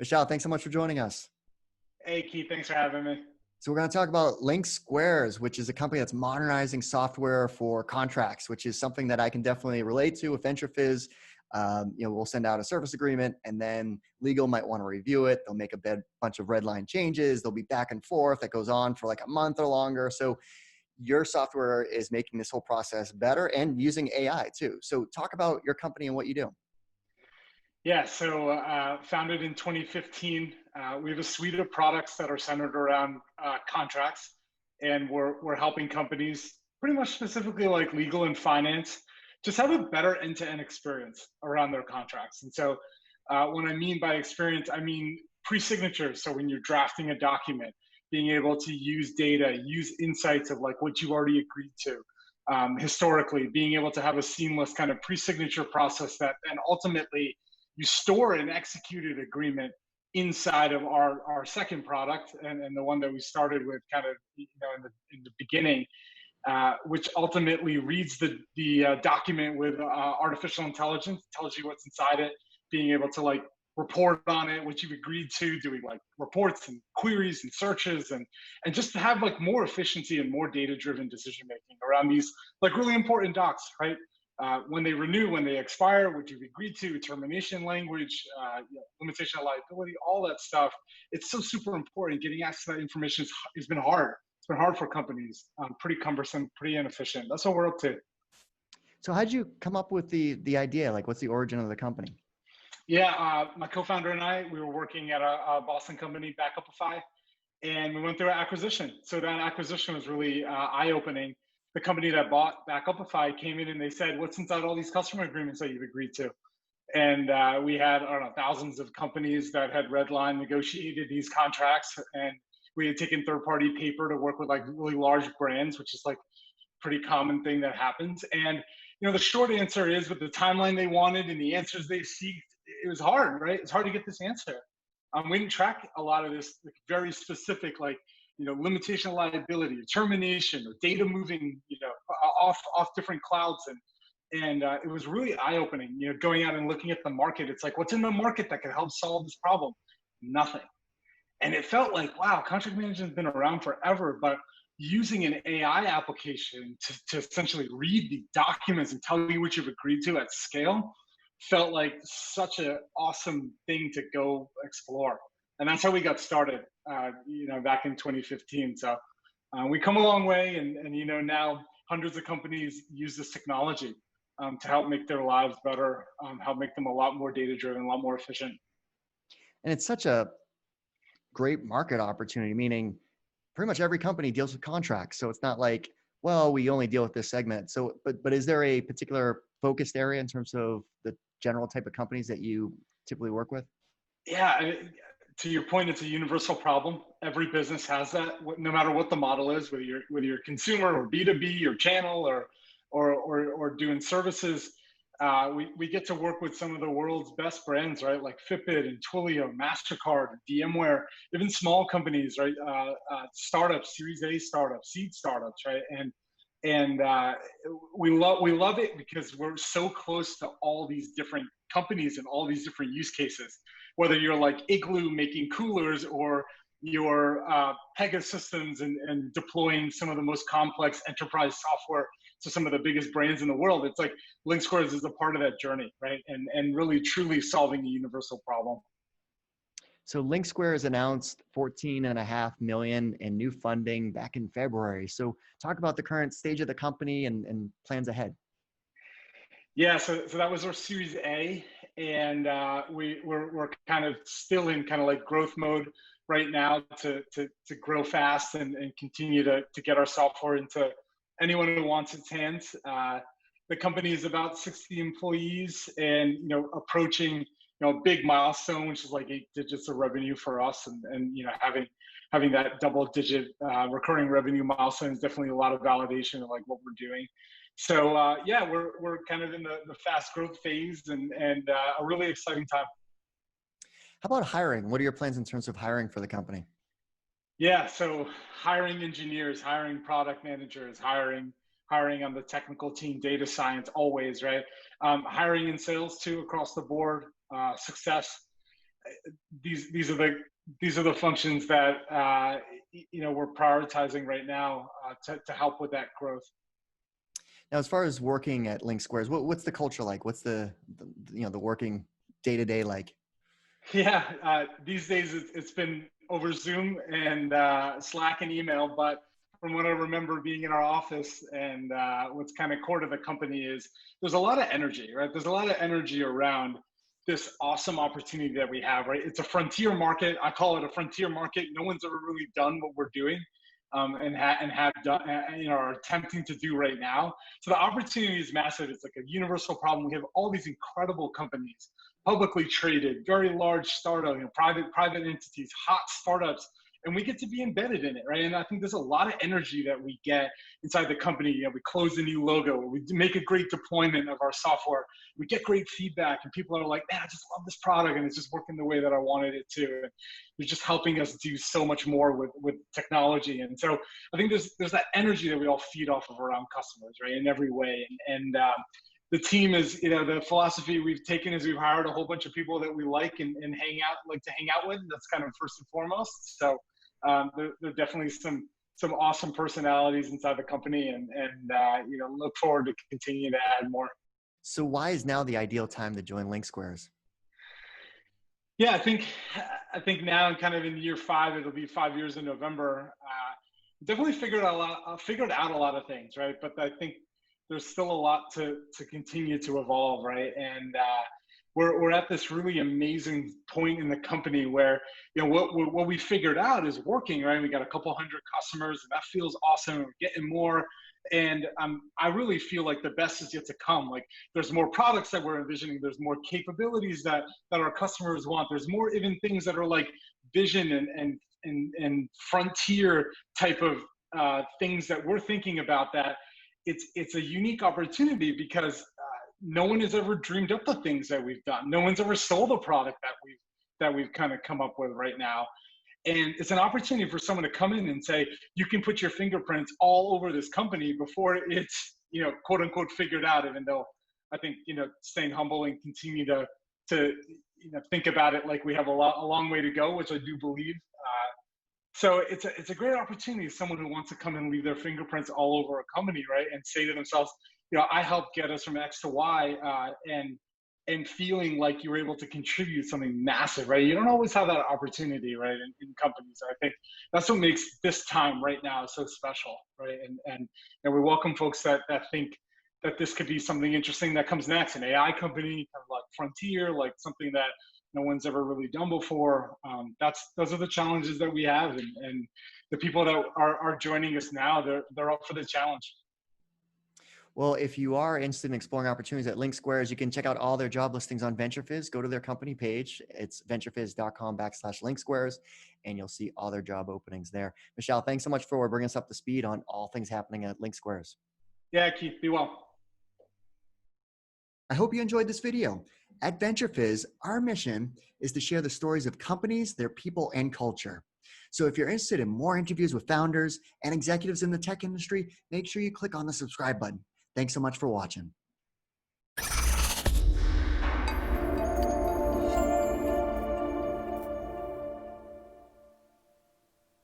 Vishal, thanks so much for joining us. Hey, Keith, thanks for having me. So we're going to talk about LinkSquares, which is a company that's modernizing software for contracts, which is something that I can definitely relate to with VentureFizz. We'll send out a service agreement and then legal might want to review it. They'll make a bunch of red line changes. There'll be back and forth that goes on for like a month or longer. So your software is making this whole process better and using AI too. So talk about your company and what you do. Yeah, so founded in 2015, we have a suite of products that are centered around contracts, and we're helping companies pretty much specifically like legal and finance just have a better end-to-end experience around their contracts. And so what I mean by experience, I mean pre-signatures. So when you're drafting a document, being able to use data, use insights of like what you already agreed to. Historically, being able to have a seamless kind of pre-signature process that, and ultimately you store an executed agreement inside of our second product and the one that we started with kind of in the beginning, which ultimately reads the document with artificial intelligence, tells you what's inside it, being able to like report on it, what you've agreed to, doing like reports and queries and searches and just to have like more efficiency and more data-driven decision making around these like really important docs, right? When they renew, when they expire, what you've agreed to, termination language, limitation of liability, all that stuff. It's so super important. Getting access to that information has been hard. It's been hard for companies, pretty cumbersome, pretty inefficient. That's what we're up to. So how'd you come up with the idea? Like what's the origin of the company? Yeah, my co-founder and I, we were working at a Boston company, Backupify, and we went through an acquisition. So that acquisition was really eye-opening. The company that bought Backupify came in and they said, "What's inside all these customer agreements that you've agreed to?" And we had, I don't know, thousands of companies that had redline negotiated these contracts, and we had taken third-party paper to work with like really large brands, which is like a pretty common thing that happens. And the short answer is, with the timeline they wanted and the answers they seeked, it was hard, right? It's hard to get this answer. We didn't track a lot of this like, very specific, like limitation of liability, or termination, or data moving, off different clouds, and it was really eye opening. Going out and looking at the market, it's like, what's in the market that can help solve this problem? Nothing. And it felt like, wow, contract management has been around forever, but using an AI application to essentially read the documents and tell you what you've agreed to at scale felt like such an awesome thing to go explore. And that's how we got started, back in 2015. So we come a long way, and now hundreds of companies use this technology to help make their lives better, help make them a lot more data-driven, a lot more efficient. And it's such a great market opportunity, meaning pretty much every company deals with contracts. So it's not like, well, we only deal with this segment. So, but is there a particular focused area in terms of the general type of companies that you typically work with? Yeah, to your point, it's a universal problem. Every business has that, no matter what the model is, whether you're a consumer or B2B or channel or doing services. We get to work with some of the world's best brands, right? Like Fitbit and Twilio, MasterCard, VMware, even small companies, right? Startups, Series A startups, seed startups, right? And we love it because we're so close to all these different companies and all these different use cases. Whether you're like Igloo making coolers, or your Pegasystems and deploying some of the most complex enterprise software to some of the biggest brands in the world, it's like LinkSquares is a part of that journey, right? And really truly solving a universal problem. So LinkSquares announced 14.5 million in new funding back in February. So talk about the current stage of the company and plans ahead. Yeah, so that was our Series A, and we're kind of still in kind of like growth mode right now to grow fast and continue to get our software into anyone who wants its hands. The company is about 60 employees, and approaching a big milestone, which is like 8 digits of revenue for us, and having that double-digit recurring revenue milestone is definitely a lot of validation of like what we're doing. So yeah, we're kind of in the fast growth phase, and a really exciting time. How about hiring? What are your plans in terms of hiring for the company? Yeah, so hiring engineers, hiring product managers, hiring on the technical team, data science, always, right? Hiring in sales too, across the board, success. these are the functions that we're prioritizing right now to help with that growth. Now, as far as working at LinkSquares, what's the culture like? What's the working day to day like? Yeah, these days it's been over Zoom and Slack and email, but from what I remember being in our office and what's kind of core to the company is there's a lot of energy, right? There's a lot of energy around this awesome opportunity that we have, right? It's a frontier market. I call it a frontier market. No one's ever really done what we're doing and have done, are attempting to do right now. So the opportunity is massive. It's like a universal problem. We have all these incredible companies, publicly traded, very large startup, private entities, hot startups, and we get to be embedded in it, right? And I think there's a lot of energy that we get inside the company. We close a new logo, we make a great deployment of our software, we get great feedback, and people are like, man, I just love this product, and it's just working the way that I wanted it to. And you're just helping us do so much more with technology. And so I think there's that energy that we all feed off of around customers, right, in every way. And the team is, the philosophy we've taken is we've hired a whole bunch of people that we like and like to hang out with. That's kind of first and foremost. So there are definitely some awesome personalities inside the company, and look forward to continue to add more. So why is now the ideal time to join LinkSquares? Yeah, I think now, kind of in year 5, it'll be 5 years in November. Definitely figured out a lot of things, right? But I think there's still a lot to continue to evolve, right? And we're at this really amazing point in the company where what we figured out is working, right? We got a couple hundred customers, and that feels awesome. We're getting more, and I really feel like the best is yet to come. Like, there's more products that we're envisioning. There's more capabilities that our customers want. There's more even things that are like vision and frontier type of things that we're thinking about. That it's a unique opportunity because no one has ever dreamed up the things that we've done. No one's ever sold a product that we've kind of come up with right now. And it's an opportunity for someone to come in and say, you can put your fingerprints all over this company before it's, quote unquote, figured out, even though I think, staying humble and continue to think about it like we have a long way to go, which I do believe. So it's a great opportunity, someone who wants to come and leave their fingerprints all over a company, right? And say to themselves, I helped get us from X to Y, and feeling like you were able to contribute something massive, right? You don't always have that opportunity, right, in companies. I think that's what makes this time right now so special, right? And we welcome folks that think that this could be something interesting that comes next, an AI company, kind of like frontier, like something that no one's ever really done before. Those are the challenges that we have, and the people that are joining us now, they're up for the challenge. Well, if you are interested in exploring opportunities at LinkSquares, you can check out all their job listings on VentureFizz. Go to their company page. It's venturefizz.com/LinkSquares, and you'll see all their job openings there. Vishal, thanks so much for bringing us up to speed on all things happening at LinkSquares. Yeah, Keith, be well. I hope you enjoyed this video. At VentureFizz, our mission is to share the stories of companies, their people, and culture. So if you're interested in more interviews with founders and executives in the tech industry, make sure you click on the subscribe button. Thanks so much for watching.